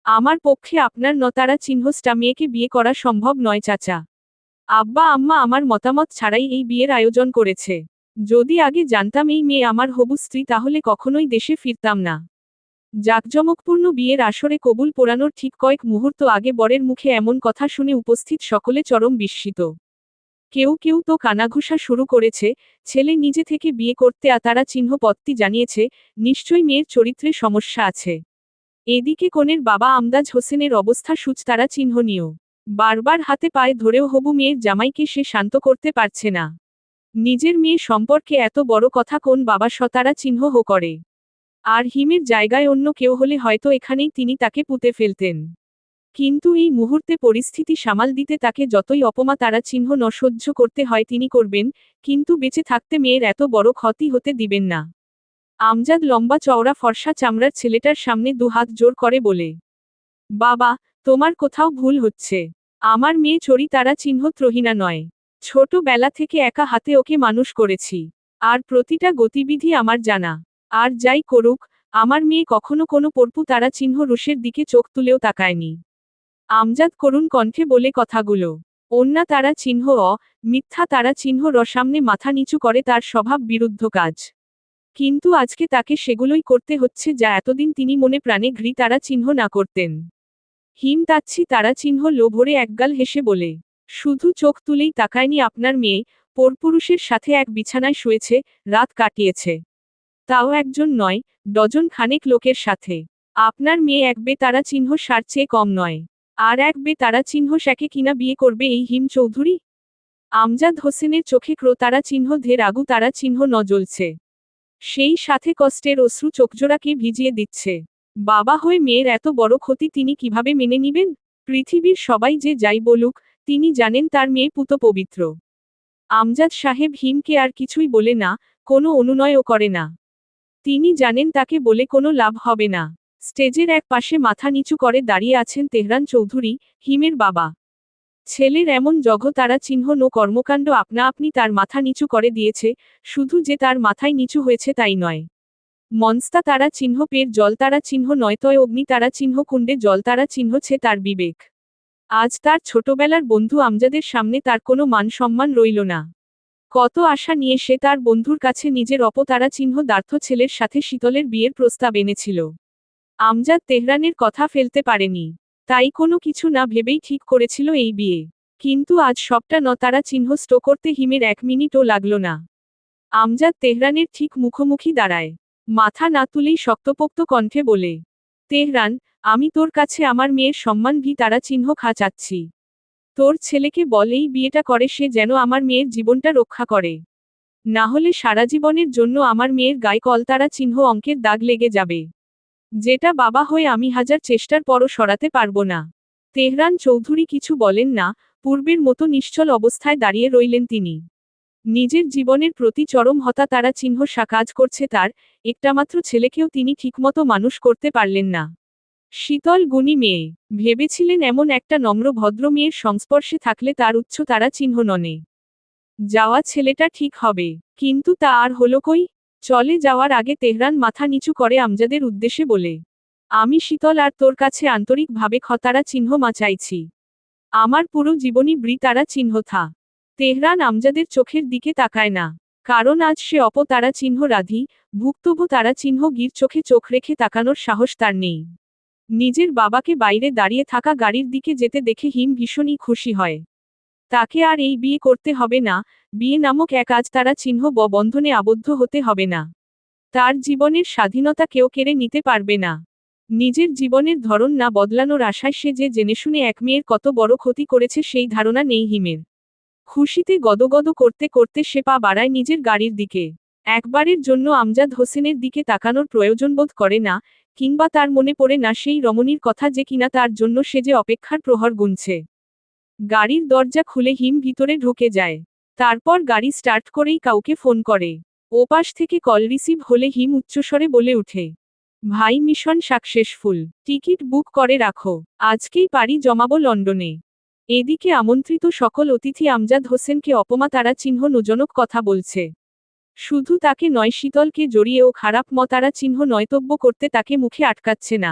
আমার পক্ষে আপনার নতারা চিহ্নষ্টা মেয়েকে বিয়ে করা সম্ভব নয় চাচা। আব্বা আম্মা আমার মতামত ছাড়াই এই বিয়ের আয়োজন করেছে। যদি আগে জানতাম এই মেয়ে আমার হবু স্ত্রী তাহলে কখনোই দেশে ফিরতাম না। জাঁকজমকপূর্ণ বিয়ের আসরে কবুল পোড়ানোর ঠিক কয়েক মুহূর্ত আগে বরের মুখে এমন কথা শুনে উপস্থিত সকলে চরম বিস্মিত। কেউ কেউ তো কানাঘুষা শুরু করেছে, ছেলে নিজে থেকে বিয়ে করতে তারা চিহ্নপত্তি জানিয়েছে, নিশ্চয়ই মেয়ের চরিত্রে সমস্যা আছে। এদিকে কনের বাবা আমদাজ হোসেনের অবস্থা তারা চিহ্ননীয়। বারবার হাতে পায়ে ধরেও হবু মেয়ের জামাইকে সে শান্ত করতে পারছে না। নিজের মেয়ে সম্পর্কে এত বড় কথা কোন বাবা তারা চিহ্ন করে। আর হিমের জায়গায় অন্য কেউ হলে হয়তো এখানেই তিনি তাকে পুঁতে ফেলতেন। কিন্তু এই মুহূর্তে পরিস্থিতি সামাল দিতে তাকে যতই অপমা তারা চিহ্ন সহ্য করতে হয় তিনি করবেন, কিন্তু বেঁচে থাকতে মেয়ের এত বড় ক্ষতি হতে দিবেন না। আমজাদ লম্বা চওড়া ফর্সা চামড়ার ছেলেটার সামনে দুহাত জোর করে বলে, বাবা, তোমার কোথাও ভুল হচ্ছে। আমার মেয়ে চড়ি তারা চিহ্ন ত্রহিনা নয়। ছোটবেলা থেকে একা হাতে ওকে মানুষ করেছি। আর প্রতিটা গতিবিধি আমার জানা। আর যাই করুক, আমার মেয়ে কখনো কোনো পরপু তারা চিহ্ন রুশের দিকে চোখ তুলেও তাকায়নি। আমজাদ করুণ কণ্ঠে বলে কথাগুলো। অন্যা তারা চিহ্ন মিথ্যা তারা চিহ্ন সামনে মাথা নিচু করে তার স্বভাব বিরুদ্ধ কাজ। কিন্তু আজকে তাকে সেগুলোই করতে হচ্ছে যা এতদিন তিনি মনে প্রাণে ঘৃ তারা চিহ্ন না করতেন। হিম তাচ্ছি তারা চিহ্ন লোভরে একগাল হেসে বলে, শুধু চোখ তুলেই তাকায়নি আপনার মেয়ে, পরপুরুষের সাথে এক বিছানায় শুয়েছে, রাত কাটিয়েছে। তাও একজন নয়, ডজন খানেক লোকের সাথে। আপনার মেয়ে এক তারা চিহ্ন সার চেয়ে কম নয়। আর এক তারা চিহ্ন সাকে কিনা বিয়ে করবে এই হিম চৌধুরী? আমজাদ হোসেনের চোখে তারা চিহ্ন ধের আগু তারা চিহ্ন জ্বলছে। সেই সাথে কষ্টের অশ্রু চোখজোড়াকে ভিজিয়ে দিচ্ছে। বাবা হয়ে মেয়ের এত বড় ক্ষতি তিনি কিভাবে মেনে নিবেন? পৃথিবীর সবাই যে যাই বলুক, তিনি জানেন তার মেয়ে পুত পবিত্র। আমজাদ সাহেব হিমকে আর কিছুই বলে না, কোনো অনুনয়ও করে না। তিনি জানেন তাকে বলে কোনো লাভ হবে না। স্টেজের এক পাশে মাথা নিচু করে দাঁড়িয়ে আছেন তেহরান চৌধুরী, হিমের বাবা। ছেলের এমন তারা চিহ্ন কর্মকাণ্ড আপনা আপনি তার মাথা নিচু করে দিয়েছে, শুধু যে তার মাথায় নিচু হয়েছে তাই নয়। মনস্তা তারা চিহ্ন পের জল তারা চিহ্ন নয়তয় অগ্নি তারা চিহ্ন কুণ্ডে জল তারা চিহ্নছে তার বিবেক। আজ তার ছোটবেলার বন্ধু আমজাদের সামনে তার কোনো মান সম্মান রইল না। কত আশা নিয়ে সে তার বন্ধুর কাছে নিজের অপতারা চিহ্ন দার্থ ছেলের সাথে শীতলের বিয়ের প্রস্তাব এনেছিল। আমজাদ তেহরানের কথা ফেলতে পারেনি। তাই কোনো কিছু না ভেবেই ঠিক করেছিল এই বিয়ে। কিন্তু আজ সবটা তারা চিহ্ন করতে হিমের 1 মিনিটও লাগল না। আমজাদ তেহরানের ঠিক মুখোমুখি দাঁড়ায়। মাথা না তুলেই শক্তপোক্ত কণ্ঠে বলে, তেহরান, আমি তোর কাছে আমার মেয়ের সম্মান তারা চিহ্ন চাচ্ছি। তোর ছেলেকে বল এই বিয়েটা করে সে যেন আমার মেয়ের জীবনটা রক্ষা করে। না হলে সারা জীবনের জন্য আমার মেয়ের গায়ে তারা চিহ্ন অঙ্কের দাগ লেগে যাবে। যেটা বাবা হয়ে আমি হাজার চেষ্টার পরও সরাতে পারবো না। তেহরান চৌধুরী কিছু বলেন না, পূর্বের মতো নিশ্চল অবস্থায় দাঁড়িয়ে রইলেন তিনি। নিজের জীবনের প্রতি চরম তারা চিহ্ন কাজ করছে তার, একটামাত্র ছেলেকেও তিনি ঠিকমতো মানুষ করতে পারলেন না। শীতল গুণী মেয়ে, ভেবেছিলেন এমন একটা নম্র ভদ্র মেয়ের সংস্পর্শে থাকলে তার উচ্চ তারা চিহ্ন ননে যাওয়া ছেলেটা ঠিক হবে, কিন্তু তা আর হলো কই? চলে যাওয়ার আগে তেহরান মাথা নিচু করে আমজাদের উদ্দেশ্যে বলে, আমি শীতল আর তোর কাছে আন্তরিকভাবে তারা চিহ্ন চাইছি। আমার পুরো জীবনই তারা চিহ্ন থা। তেহরান আমজাদের চোখের দিকে তাকায় না। কারণ আজ সে তারা চিহ্ন রাধি, ভুক্তভোগী তারা চিহ্ন গির চোখে চোখ রেখে তাকানোর সাহস তার নেই। নিজের বাবাকে বাইরে দাঁড়িয়ে থাকা গাড়ির দিকে যেতে দেখে হিম ভীষণই খুশি হয়। তাকে আর এই বিয়ে করতে হবে না, বিয়ে নামক এক আজ তারা চিহ্ন বন্ধনে আবদ্ধ হতে হবে না। তার জীবনের স্বাধীনতা কেউ কেড়ে নিতে পারবে না। নিজের জীবনের ধরন না বদলানোর আশায় সে যে জেনেশুনে এক মেয়ের কত বড় ক্ষতি করেছে সেই ধারণা নেই হিমের। খুশিতে গদগদ করতে করতে সে পা বাড়ায় নিজের গাড়ির দিকে। একবারের জন্য আমজাদ হোসেনের দিকে তাকানোর প্রয়োজন বোধ করে না, কিংবা তার মনে পড়ে না সেই রমণীর কথা যে কিনা তার জন্য সে যে অপেক্ষার প্রহর গুনছে। গাড়ির দরজা খুলে হিম ভিতরে ঢুকে যায়। তারপর গাড়ি স্টার্ট করেই কাউকে ফোন করে। ওপাশ থেকে কল রিসিভ হলে হিম উচ্চস্বরে বলে উঠে, ভাই মিশন সাকসেসফুল, টিকিট বুক করে রাখো, আজকেই পাড়ি জমাবো লন্ডনে। এদিকে আমন্ত্রিত সকল অতিথি আমজাদ হোসেনকে অপমা তারা চিহ্ন নুজনক কথা বলছে। শুধু তাকে নয়, শীতলকে জড়িয়েও খারাপ তারা চিহ্ন নয়তব্য করতে তাকে মুখে আটকাচ্ছে না।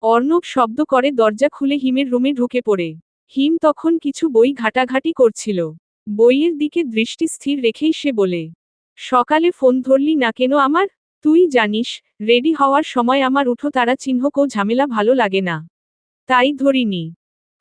অর্ণব শব্দ করে দরজা খুলে হিমের রুমে ঢুকে পড়ে। হিম তখন কিছু বই ঘাটাঘাটি করছিল। বইয়ের দিকে দৃষ্টি স্থির রেখেই সে বলে, সকালে ফোন ধরলি না কেন আমার? তুই জানিস, রেডি হওয়ার সময় আমার উঠো তারা চিহ্ন কো ঝামেলা ভালো লাগে না। তাই ধরিনি।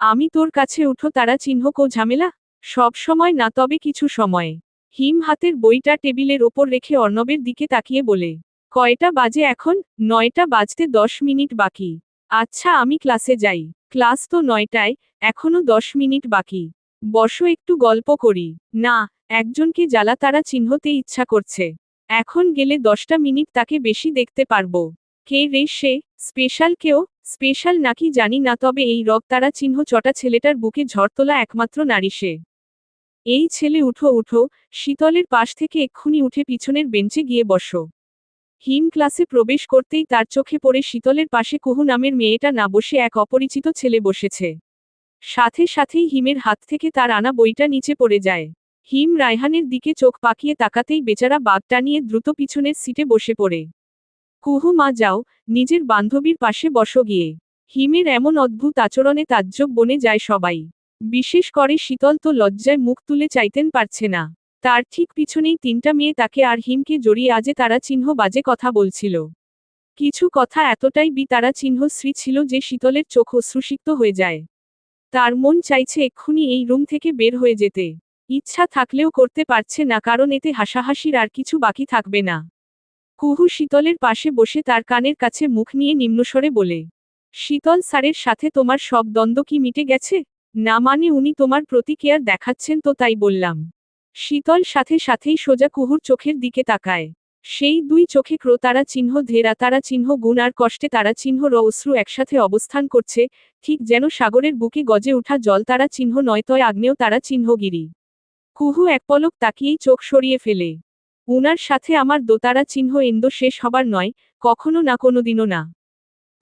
আমি তোর কাছে উঠো তারা চিহ্ন কো ঝামেলা? সব সময় না, তবে কিছু সময়। হিম হাতের বইটা টেবিলের ওপর রেখে অর্ণবের দিকে তাকিয়ে বলে, কয়টা বাজে এখন? 9টা বাজতে 10 মিনিট বাকি। আচ্ছা আমি ক্লাসে যাই। ক্লাস তো 9টায়, এখনো 10 মিনিট বাকি। বসো একটু গল্প করি। না, একজনকে জ্বালা তারা চিহ্নতে ইচ্ছা করছে। এখন গেলে 10টা মিনিট তাকে বেশি দেখতে পারবো। কে রে সে? স্পেশাল কেউ? স্পেশাল নাকি জানি না, তবে এই রক তারা চিহ্ন চটা ছেলেটার বুকে ঝড় তোলা একমাত্র নারী সে। এই ছেলে উঠো উঠো, শীতলের পাশ থেকে এক্ষুনি উঠে পিছনের বেঞ্চে গিয়ে বসো। হিম ক্লাসে প্রবেশ করতেই তার চোখে পড়ে শীতলের পাশে কুহু নামের মেয়েটা না বসে এক অপরিচিত ছেলে বসেছে। সাথে সাথেই হিমের হাত থেকে তার আনা বইটা নিচে পড়ে যায়। হিম রায়হানের দিকে চোখ পাকিয়ে তাকাতেই বেচারা বাগটা নিয়ে দ্রুত পিছনের সিটে বসে পড়ে। কুহু মা যাও, নিজের বান্ধবীর পাশে বসো গিয়ে। হিমের এমন অদ্ভুত আচরণে তাজ্জব বনে যায় সবাই। বিশেষ করে শীতল তো লজ্জায় মুখ তুলে চাইতেন পারছে না। তার ঠিক পিছনেই 3টা মেয়ে তাকে আর হিমকে জড়িয়ে আজে তারা চিহ্ন বাজে কথা বলছিল। কিছু কথা এতটাই তারা চিহ্ন শ্রী ছিল যে শীতলের চোখ অশ্রুসিক্ত হয়ে যায়। তার মন চাইছে এক্ষুনি এই রুম থেকে বের হয়ে যেতে। ইচ্ছা থাকলেও করতে পারছে না, কারণ এতে হাসাহাসির আর কিছু বাকি থাকবে না। কুহু শীতলের পাশে বসে তার কানের কাছে মুখ নিয়ে নিম্নস্বরে বলে, শীতল স্যারের সাথে তোমার সব দ্বন্দ্ব কি মিটে গেছে? না মানে উনি তোমার প্রতি কেয়ার দেখাচ্ছেন তো তাই বললাম। শীতল সাথে সাথেই সোজা কুহুর চোখের দিকে তাকায়। সেই দুই চোখে তারা চিহ্ন ধেরা তারা চিহ্ন গুণ আর কষ্টে তারা চিহ্ন অশ্রু একসাথে অবস্থান করছে, ঠিক যেন সাগরের বুকে গজে ওঠা জল তারা চিহ্ন নয়তয় আগ্নেয় তারা চিহ্নগিরি। কুহু এক পলক তাকিয়েই চোখ সরিয়ে ফেলে। উনার সাথে আমার দোতারা চিহ্ন এন্দ শেষ হবার নয়, কখনো না কোনোদিনও না।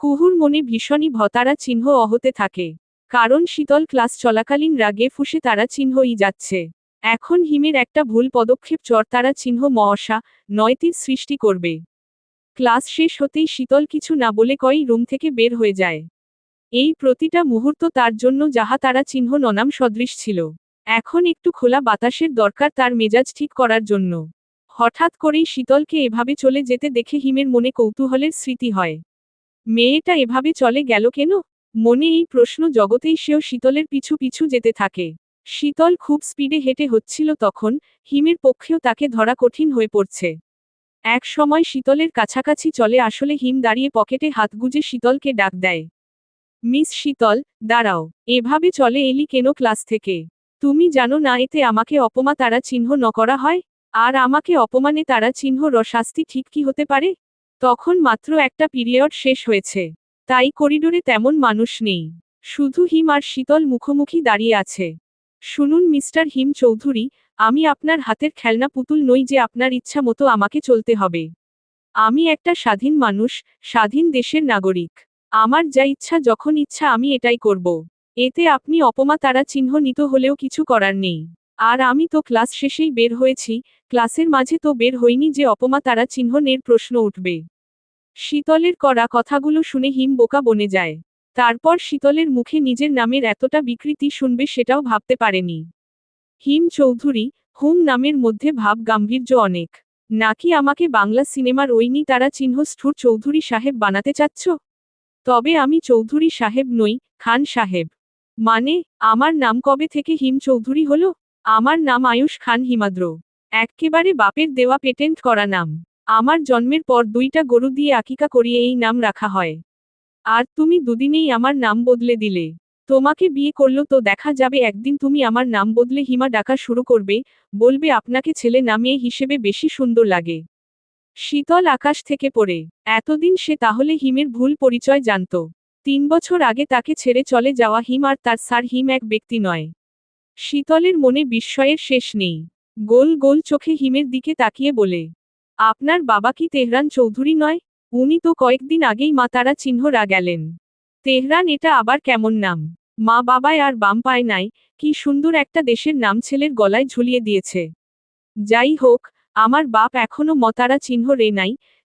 কুহুর মনে ভীষণই ভতারা চিহ্ন অহতে থাকে। কারণ শীতল ক্লাস চলাকালীন রাগে ফুঁসে তারা চিহ্নই যাচ্ছে। এখন হিমের একটা ভুল পদক্ষেপ তারা চিহ্ন মহাশা নয়তির সৃষ্টি করবে। ক্লাস শেষ হতেই শীতল কিছু না বলে কই রুম থেকে বের হয়ে যায়। এই প্রতিটা মুহূর্ত তার জন্য যাহা তারা চিহ্ন ননাম সদৃশ ছিল। এখন একটু খোলা বাতাসের দরকার তার মেজাজ ঠিক করার জন্য। হঠাৎ করেই শীতলকে এভাবে চলে যেতে দেখে হিমের মনে কৌতূহলের স্মৃতি হয়। মেয়েটা এভাবে চলে গেল কেন? মনে এই প্রশ্ন জগতেই সেও শীতলের পিছু পিছু যেতে থাকে। শীতল খুব স্পিডে হেঁটে হচ্ছিল তখন, হিমের পক্ষেও তাকে ধরা কঠিন হয়ে পড়ছে। এক সময় শীতলের কাছাকাছি চলে আসলে হিম দাঁড়িয়ে পকেটে হাত গুজে শীতলকে ডাক দেয়। মিস শীতল, দাঁড়াও, এভাবে চলে এলি কেন ক্লাস থেকে? তুমি জানো না এতে আমাকে অপমা তারা চিহ্ন ন করা হয়? আর আমাকে অপমানে তারা চিহ্ন শাস্তি ঠিক কি হতে পারে? তখন মাত্র একটা পিরিয়ড শেষ হয়েছে। তাই করিডোরে তেমন মানুষ নেই। শুধু হিম আর শীতল মুখোমুখি দাঁড়িয়ে আছে। শুনুন মিস্টার হিম চৌধুরী, আমি আপনার হাতের খেলনা পুতুল নই যে আপনার ইচ্ছা মতো আমাকে চলতে হবে। আমি একটা স্বাধীন মানুষ, স্বাধীন দেশের নাগরিক। আমার যা ইচ্ছা যখন ইচ্ছা আমি এটাই করব। এতে আপনি অপমা তারা চিহ্ন নিত হলেও কিছু করার নেই। আর আমি তো ক্লাস শেষেই বের হয়েছি, ক্লাসের মাঝে তো বের হইনি যে অপমা তারা চিহ্ন নের প্রশ্ন উঠবে। শীতলের করা কথাগুলো শুনে হিম বোকা বনে যায়। তারপর শীতলের মুখে নিজের নামের এতটা বিকৃতি শুনবে সেটাও ভাবতে পারেনি। হিম চৌধুরী, হুম নামের মধ্যে ভাব গাম্ভীর্য অনেক। নাকি আমাকে বাংলা সিনেমার ঐনি তারা চিহ্ন স্থূর চৌধুরী সাহেব বানাতে চাচ্ছ? তবে আমি চৌধুরী সাহেব নই, খান সাহেব। মানে, আমার নাম কবে থেকে হিম চৌধুরী হলো? আমার নাম আয়ুষ খান হিমাদ্র। এক্কেবারে বাপের দেওয়া পেটেন্ট করা নাম। আমার জন্মের পর 2টা গরু দিয়ে আকিকা করিয়ে এই নাম রাখা হয়। আর তুমি দুদিনেই আমার নাম বদলে দিলে। তোমাকে বিয়ে করলো তো দেখা যাবে একদিন তুমি আমার নাম বদলে হিমা ডাকা শুরু করবে, বলবে আপনাকে ছেলে না মেয়ে হিসেবে বেশি সুন্দর লাগে। শীতল আকাশ থেকে পড়ে। এতদিন সে তাহলে হিমের ভুল পরিচয় জানত। 3 বছর আগে তাকে ছেড়ে চলে যাওয়া হিম আর তার স্যার হিম এক ব্যক্তি নয়। শীতলের মনে বিস্ময়ের শেষ নেই। গোল গোল চোখে হিমের দিকে তাকিয়ে বলে, আপনার বাবা কি তেহরান চৌধুরী নয়? উনি তো কয়েকদিন আগেই মা তারা চিহ্নরা গেলেন। তেহরান এটা আবার কেমন নাম? মা বাবায় আর বাম পায় নাই, কি সুন্দর একটা দেশের নাম ছেলের গলায় ঝুলিয়ে দিয়েছে। যাই হোক, আমার বাপ এখনো মতারা চিহ্ন রে নাই,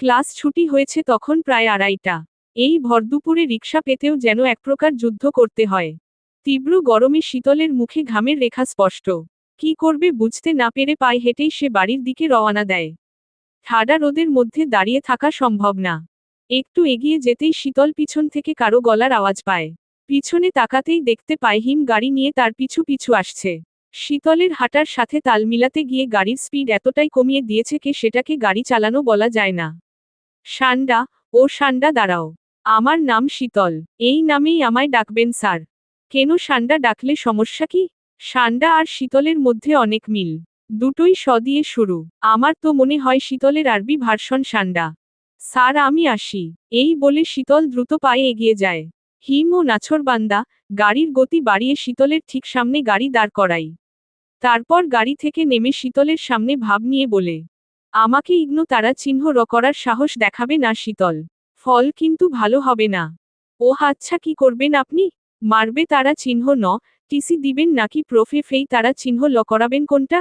ক্লাস ছুটি হয়েছে তখন প্রায় 2:30। এই ভরদুপুরে রিকশা পেতেও যেন এক প্রকার যুদ্ধ করতে হয়। তীব্র গরমে শীতলের মুখে ঘামের রেখা স্পষ্ট। কি করবে বুঝতে না পেরে পায়ে হেঁটেই সে বাড়ির দিকে রওনা দেয়। ঠাডা রোদের মধ্যে দাঁড়িয়ে থাকা সম্ভব না। একটু এগিয়ে যেতেই শীতল পিছন থেকে কারো গলার আওয়াজ পায়। পিছনে তাকাতেই দেখতে পায় হিম গাড়ি নিয়ে তার পিছু পিছু আসছে। শীতলের হাঁটার সাথে তাল মিলাতে গিয়ে গাড়ির স্পিড এতটাই কমিয়ে দিয়েছে কে সেটাকে গাড়ি চালানো বলা যায় না। সান্ডা, ও সান্ডা দাঁড়াও। আমার নাম শীতল, এই নামেই আমায় ডাকবেন স্যার। কেন সান্ডা ডাকলে সমস্যা কি? সান্ডা আর শীতলের মধ্যে অনেক মিল। দুটোই স দিয়ে শুরু। আমার তো মনে হয় শীতলের আরবি ভার্সন সান্ডা। স্যার আমি আসি, এই বলে শীতল দ্রুত পায়ে এগিয়ে যায়। হিম ও নাছোড়বান্দা গাড়ির গতি বাড়িয়ে শীতলের ঠিক সামনে গাড়ি দাঁড় করাই। তারপর গাড়ি থেকে নেমে শীতলের সামনে ভাব নিয়ে বলে, আমাকে ইগনো তারা চিহ্ন করার সাহস দেখাবে না শীতল। ফল কিন্তু ভালো হবে না। ও আচ্ছা কি করবেন আপনি? মারবে তারা চিহ্ন টিসি দিবেন নাকি প্রফেফেই তারা চিহ্ন করাবেন কোনটা?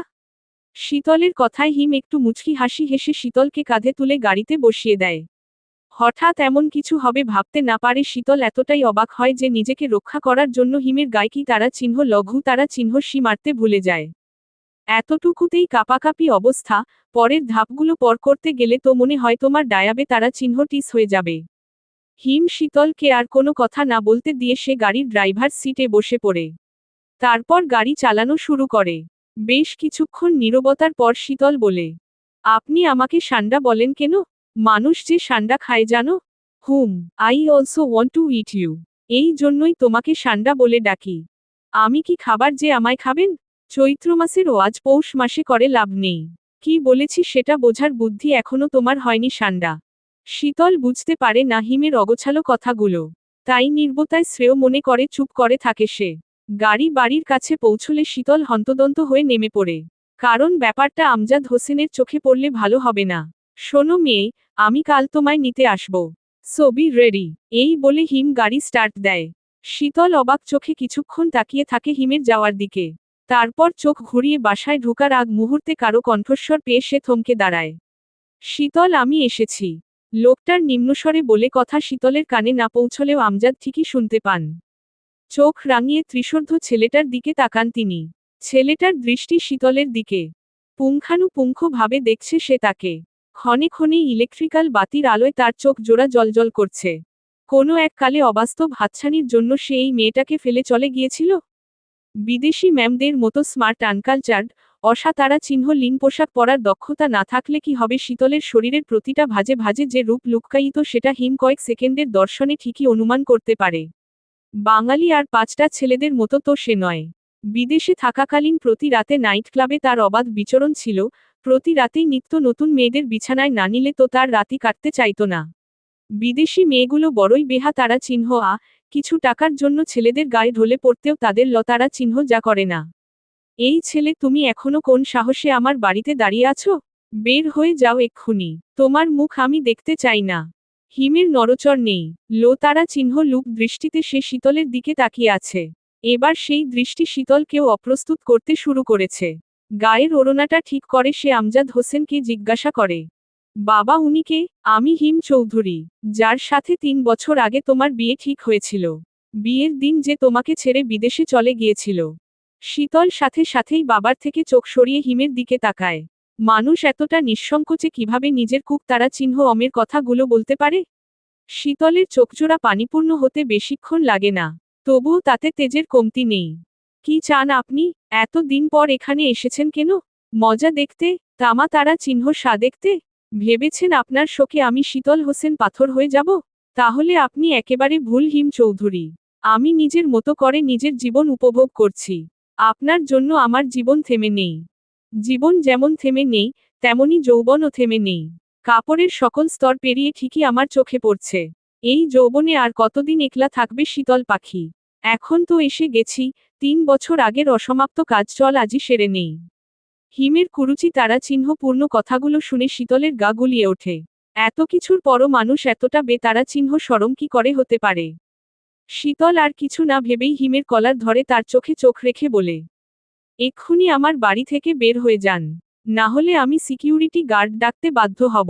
শীতলের কথায় হিম একটু মুচকি হাসি হেসে শীতলকে কাঁধে তুলে গাড়িতে বসিয়ে দেয়। হঠাৎ এমন কিছু হবে ভাবতে না পারে শীতল এতটাই অবাক হয় যে নিজেকে রক্ষা করার জন্য হিমের গায়ে কি তারা চিহ্ন লঘু তারা চিহ্ন সি মারতে ভুলে যায়। এতটুকুতেই কাঁপাকাঁপি অবস্থা, পরের ধাপগুলো পর করতে গেলে তো মনে হয় তোমার ডায়াবে তারা চিহ্ন টিস হয়ে যাবে। হিম শীতলকে আর কোনো কথা না বলতে দিয়ে সে গাড়ির ড্রাইভার সিটে বসে পড়ে। তারপর গাড়ি চালানো শুরু করে। বেশ কিছুক্ষণ নীরবতার পর শীতল বলে, আপনি আমাকে সান্ডা বলেন কেন? মানুষ যে সান্ডা খায় জানো? I also want to eat you. এই জন্যই তোমাকে সান্ডা বলে ডাকি। আমি কি খাবার যে আমায় খাবেন? চৈত্র মাসের ওয়াজ পৌষ মাসে করে লাভ নেই। কি বলেছি সেটা বোঝার বুদ্ধি এখনো তোমার হয়নি সান্ডা। শীতল বুঝতে পারে না হিমের অগোছালো কথাগুলো। তাই নির্বতায় শ্রেয় মনে করে চুপ করে থাকে সে। গাড়ি বাড়ির কাছে পৌঁছলে শীতল হন্তদন্ত হয়ে নেমে পড়ে। কারণ ব্যাপারটা আমজাদ হোসেনের চোখে পড়লে ভালো হবে না। শোনো মেয়ে, আমি কাল তোমায় নিতে আসব। So be ready. এই বলে হিম গাড়ি স্টার্ট দেয়। শীতল অবাক চোখে কিছুক্ষণ তাকিয়ে থাকে হিমের যাওয়ার দিকে। তারপর চোখ ঘুরিয়ে বাসায় ঢোকার আগ মুহূর্তে কারো কণ্ঠস্বর পেয়ে সে থমকে দাঁড়ায়। শীতল আমি এসেছি। লোকটার নিম্নস্বরে বলে কথা শীতলের কানে না পৌঁছলেও আমজাদ ঠিকই শুনতে পান। চোখ রাঙিয়ে ত্রিশোর্ধ্ব ছেলেটার দিকে তাকান তিনি। ছেলেটার দৃষ্টি শীতলের দিকে। পুঙ্খানুপুঙ্খভাবে দেখছে সে তাকে। ক্ষণে ক্ষণে ইলেকট্রিক্যাল বাতির আলোয় তার চোখ জোড়া জ্বলজ্বল করছে। কোনো এক কালে অবাস্তব হাতছানির জন্য সে এই মেয়েটাকে ফেলে চলে গিয়েছিল। বিদেশি ম্যামদের মতো স্মার্ট আনকালচার্ড, অসাতারা চিহ্ন লিন পোশাক পরার দক্ষতা না থাকলে কি হবে শীতলের শরীরের প্রতিটা ভাঁজে ভাঁজে যে রূপ লুক্কায়িত সেটা হিম কয়েক সেকেন্ডের দর্শনে ঠিকই অনুমান করতে পারে। বাঙালি আর পাঁচটা ছেলেদের মতো তো সে নয়। বিদেশে থাকাকালীন প্রতি রাতে নাইট ক্লাবে তার অবাধ বিচরণ ছিল, প্রতি রাতেই নিত্য নতুন মেয়েদের বিছানায় না নিলে তো তার রাতি কাটতে চাইত না। বিদেশি মেয়েগুলো বড়ই বেহা তারা চিহ্ন কিছু টাকার জন্য ছেলেদের গায়ে ঢলে পড়তেও তাদের লতারা চিহ্ন যা করে না। এই ছেলে তুমি এখনো কোন সাহসে আমার বাড়িতে দাঁড়িয়ে আছো? বের হয়ে যাও এক্ষুনি, তোমার মুখ আমি দেখতে চাই না। হিমের নড়চড় নেই, লোতারা চিহ্ন লুপ দৃষ্টিতে সে শীতলের দিকে তাকিয়ে আছে। এবার সেই দৃষ্টি শীতলকেও অপ্রস্তুত করতে শুরু করেছে। গায়ের ওড়নাটা ঠিক করে সে আমজাদ হোসেনকে জিজ্ঞাসা করে, বাবা উনি কে? আমি হিম চৌধুরী, যার সাথে 3 বছর আগে তোমার বিয়ে ঠিক হয়েছিল। বিয়ের দিন যে তোমাকে ছেড়ে বিদেশে চলে গিয়েছিল। শীতল সাথে সাথেই বাবার থেকে চোখ সরিয়ে হিমের দিকে তাকায়। মানুষ এতটা নিঃসংকোচে কিভাবে নিজের কুক তারা চিহ্ন অমের কথাগুলো বলতে পারে? শীতলের চোখজোড়া পানিপূর্ণ হতে বেশিক্ষণ লাগে না, তবুও তাতে তেজের কমতি নেই। কি চান আপনি? এত দিন পর এখানে এসেছেন কেন? মজা দেখতে? তামা তারা চিহ্ন সা দেখতে? ভেবেছেন আপনার শোকে আমি শীতল হোসেন পাথর হয়ে যাব? তাহলে আপনি একেবারে ভুল হিম চৌধুরী। আমি নিজের মতো করে নিজের জীবন উপভোগ করছি। আপনার জন্য আমার জীবন থেমে নেই। জীবন যেমন থেমে নেই, তেমনি যৌবনও থেমে নেই। কাপড়ের সকল স্তর পেরিয়ে ঠিকই আমার চোখে পড়ছে। এই যৌবনে আর কতদিন একলা থাকবে শীতল পাখি? এখন তো এসে গেছি, 3 বছর আগের অসমাপ্ত কাজ চল আজই সেরে নেই। হিমের কুরুচি তারা চিহ্নপূর্ণ কথাগুলো শুনে শীতলের গা গুলিয়ে ওঠে। এত কিছুর পরও মানুষ এতটা বেতারা চিহ্ন সরম কি করে হতে পারে? শীতল আর কিছু না ভেবেই হিমের কলার ধরে তার চোখে চোখ রেখে বলে, এক্ষুনি আমার বাড়ি থেকে বের হয়ে যান, না হলে আমি সিকিউরিটি গার্ড ডাকতে বাধ্য হব।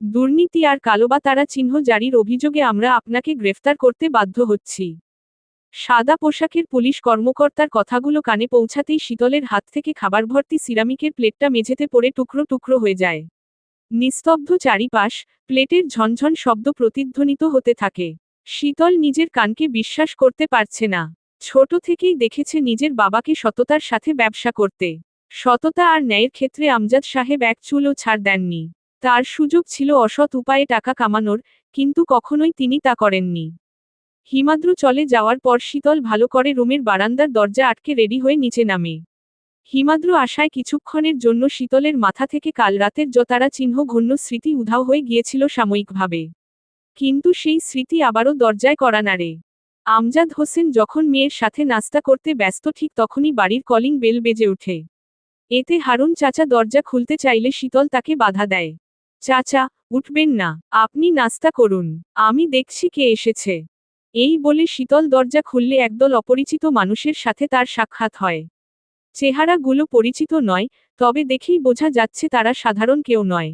দুর্নীতি আর কালোবাতারা চিহ্ন জারির অভিযোগে আমরা আপনাকে গ্রেফতার করতে বাধ্য হচ্ছি। সাদা পোশাকের পুলিশ কর্মকর্তার কথাগুলো কানে পৌঁছাতেই শীতলের হাত থেকে খাবার ভর্তি সিরামিকের প্লেটটা মেঝেতে পড়ে টুকরো টুকরো হয়ে যায়। নিস্তব্ধ চারিপাশ, প্লেটের ঝনঝন শব্দ প্রতিধ্বনিত হতে থাকে। শীতল নিজের কানকে বিশ্বাস করতে পারছে না। ছোট থেকেই দেখেছে নিজের বাবাকে সততার সাথে ব্যবসা করতে। সততা আর ন্যায়ের ক্ষেত্রে আমজাদ সাহেব এক চুলও ছাড় দেননি। তার সুযোগ ছিল অসৎ উপায়ে টাকা কামানোর, কিন্তু কখনোই তিনি তা করেননি। হিমাদ্রু চলে যাওয়ার পর শীতল ভালো করে রুমের বারান্দার দরজা আটকে রেডি হয়ে নিচে নামে। হিমাদ্রু আশায় কিছুক্ষণের জন্য শীতলের মাথা থেকে কাল রাতের যতারা চিহ্ন ঘন্য স্মৃতি উধাও হয়ে গিয়েছিল সাময়িকভাবে। কিন্তু সেই স্মৃতি আবারও দরজায় কড়া নাড়ে। আমজাদ হোসেন যখন মেয়ের সাথে নাস্তা করতে ব্যস্ত ঠিক তখনই বাড়ির কলিং বেল বেজে ওঠে। এতে হারুন চাচা দরজা খুলতে চাইলে শীতল তাকে বাধা দেয়। চাচা, উঠবেন না, আপনি নাস্তা করুন, আমি দেখছি কে এসেছে। এই বলে শীতল দরজা খুললে একদল অপরিচিত মানুষের সাথে তার সাক্ষাৎ হয়। চেহারাগুলো পরিচিত নয়, তবে দেখেই বোঝা যাচ্ছে তারা সাধারণ কেউ নয়।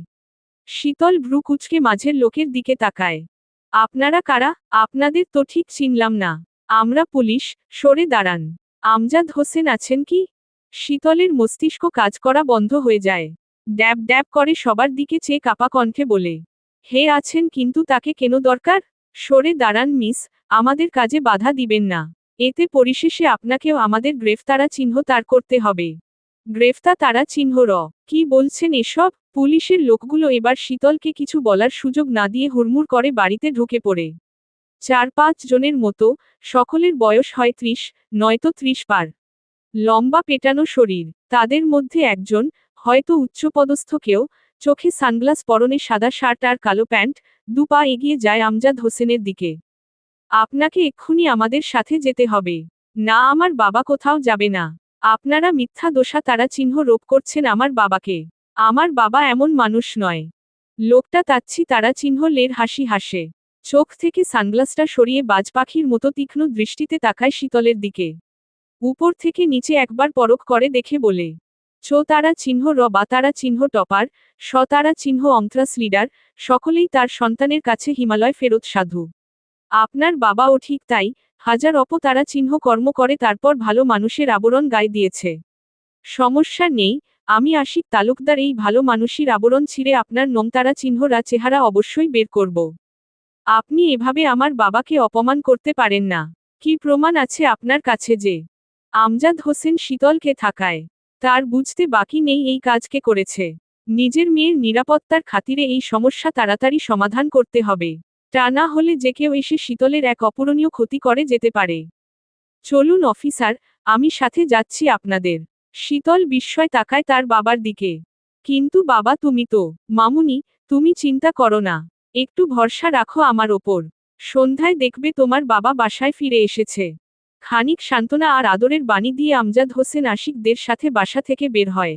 শীতল ভ্রু কুঁচকে মাঝের লোকের দিকে তাকায়। আপনারা কারা? আপনাদের তো ঠিক চিনলাম না। আমরা পুলিশ। সরে দাঁড়ান। আমজাদ হোসেন আছেন কি? শীতলের মস্তিষ্ক কাজ করা বন্ধ হয়ে যায়। ড্যাব ড্যাব করে সবার দিকে চেয়ে কাপা কণ্ঠে বলে, হে আছেন, কিন্তু তাকে কেন দরকার? সরে দাঁড়ান মিস, আমাদের কাজে বাধা দিবেন না। এতে পরিশেষে আপনাকেও আমাদের গ্রেফতারা চিহ্ন তার করতে হবে। গ্রেফতার তারা চিহ্ন কি বলছেন এসব? পুলিশের লোকগুলো এবার শীতলকে কিছু বলার সুযোগ না দিয়ে হুড়মুড় করে বাড়িতে ঢুকে পড়ে। 4-5 জনের মতো, সকলের বয়স হয় 30, নয়তো 30 পার। লম্বা পেটানো শরীর। তাদের মধ্যে একজন, হয়তো উচ্চপদস্থ কেউ, চোখে সানগ্লাস পরনে সাদা শার্ট আর কালো প্যান্ট, 2 পা এগিয়ে যায় আমজাদ হোসেনের দিকে। আপনাকে এক্ষুনি আমাদের সাথে যেতে হবে। না, আমার বাবা কোথাও যাবে না। আপনারা মিথ্যা দোষা তারা চিহ্ন রোপ করছেন আমার বাবাকে। আমার বাবা এমন মানুষ নয়। লোকটা তাচ্ছি তারা চিহ্ন লের হাসি হাসে। চোখ থেকে সানগ্লাসটা সরিয়ে বাজ পাখির মতো তীক্ষ্ণ দৃষ্টিতে তাকায় শীতলের দিকে। উপর থেকে নিচে একবার পরখ করে দেখে বলে, তারা চিহ্ন বা তারা চিহ্ন টপার, তারা চিহ্ন অন্ত্রাস লিডার, সকলেই তার সন্তানের কাছে হিমালয় ফেরত সাধু। আপনার বাবাও ঠিক তাই, হাজার তারা চিহ্ন কর্ম করে তারপর ভালো মানুষের আবরণ গায়ে দিয়েছে। সমস্যা নেই, আমি আশিক তালুকদার এই ভালো মানুষের আবরণ ছিঁড়ে আপনার নোংতারা চিহ্নরা চেহারা অবশ্যই বের করব। আপনি এভাবে আমার বাবাকে অপমান করতে পারেন না। কি প্রমাণ আছে আপনার কাছে যে? আমজাদ হোসেন শীতলকে থাকায়। তার বুঝতে বাকি নেই এই কাজকে করেছে। নিজের মেয়ের নিরাপত্তার খাতিরে এই সমস্যা তাড়াতাড়ি সমাধান করতে হবে। তা না হলে যে কেউ এসে শীতলের এক অপূরণীয় ক্ষতি করে যেতে পারে। চলুন অফিসার, আমি সাথে যাচ্ছি আপনাদের। শীতল বিস্ময় তাকায় তার বাবার দিকে। কিন্তু বাবা, তুমি তো। মামুনি, তুমি চিন্তা করো না। একটু ভরসা রাখো আমার ওপর। সন্ধ্যায় দেখবে তোমার বাবা বাসায় ফিরে এসেছে। খানিক সান্ত্বনা আর আদরের বাণী দিয়ে আমজাদ হোসেন আশিকদের সাথে বাসা থেকে বের হয়।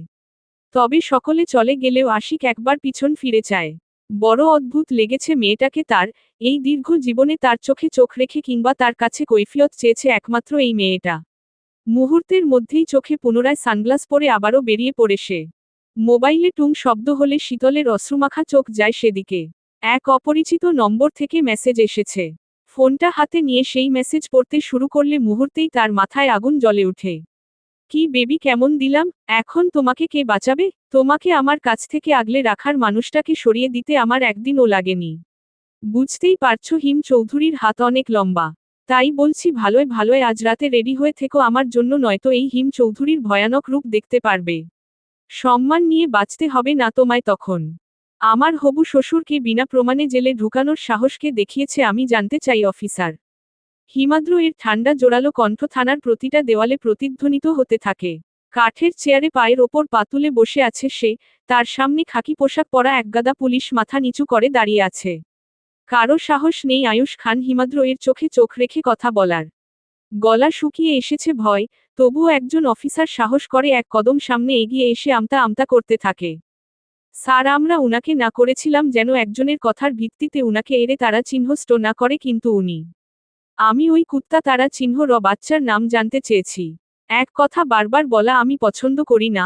তবে সকলে চলে গেলেও আশিক একবার পিছন ফিরে চায়। বড় অদ্ভুত লেগেছে মেয়েটাকে তার, এই দীর্ঘ জীবনে তার চোখে চোখ রেখে কিংবা তার কাছে কৈফিয়ত চেয়েছে একমাত্র এই মেয়েটা। মুহূর্তের মধ্যেই চোখে পুনরায় সানগ্লাস পরে আবারও বেরিয়ে পড়ে সে। মোবাইলে টুং শব্দ হলে শীতলের অশ্রুমাখা চোখ যায় সেদিকে। এক অপরিচিত নম্বর থেকে মেসেজ এসেছে। ফোনটা হাতে নিয়ে সেই মেসেজ পড়তে শুরু করলে মুহূর্তেই তার মাথায় আগুন জ্বলে ওঠে। কি বেবি, কেমন দিলাম? এখন তোমাকে কে বাঁচাবে? তোমাকে আমার কাছ থেকে আগলে রাখার মানুষটাকে সরিয়ে দিতে আমার একদিনও লাগেনি। বুঝতেই পারছো হিম চৌধুরীর হাত অনেক লম্বা। তাই বলছি ভালোয় ভালোয় আজ রাতে রেডি হয়ে থেকো আমার জন্য, নয়তো এই হিম চৌধুরীর ভয়ানক রূপ দেখতে পারবে। সম্মান নিয়ে বাঁচতে হবে না তোমায় তখন। আমার হবু শ্বশুরকে বিনা প্রমাণে জেলে ঢুকানোর সাহসকে দেখিয়েছে আমি জানতে চাই অফিসার। হিমাদ্রু এর ঠান্ডা জোরালো কণ্ঠ থানার প্রতিটা দেওয়ালে প্রতিধ্বনিত হতে থাকে। কাঠের চেয়ারে পায়ের ওপর পা তুলে বসে আছে সে, তার সামনে খাকি পোশাক পরা একগাদা পুলিশ মাথা নিচু করে দাঁড়িয়ে আছে। কারো সাহস নেই আয়ুষ খান হিমাদ্রু এর চোখে চোখ রেখে কথা বলার। গলা শুকিয়ে এসেছে ভয়, তবুও একজন অফিসার সাহস করে এক কদম সামনে এগিয়ে এসে আমতা আমতা করতে থাকে। স্যার, আমরা উনাকে না করেছিলাম যেন একজনের কথার ভিত্তিতে উনাকে এড়ে তারা চিহ্নষ্ট না করে, কিন্তু উনি। আমি ওই কুত্তা তারা চিহ্ন বাচ্চার নাম জানতে চেয়েছি। এক কথা বারবার বলা আমি পছন্দ করি না,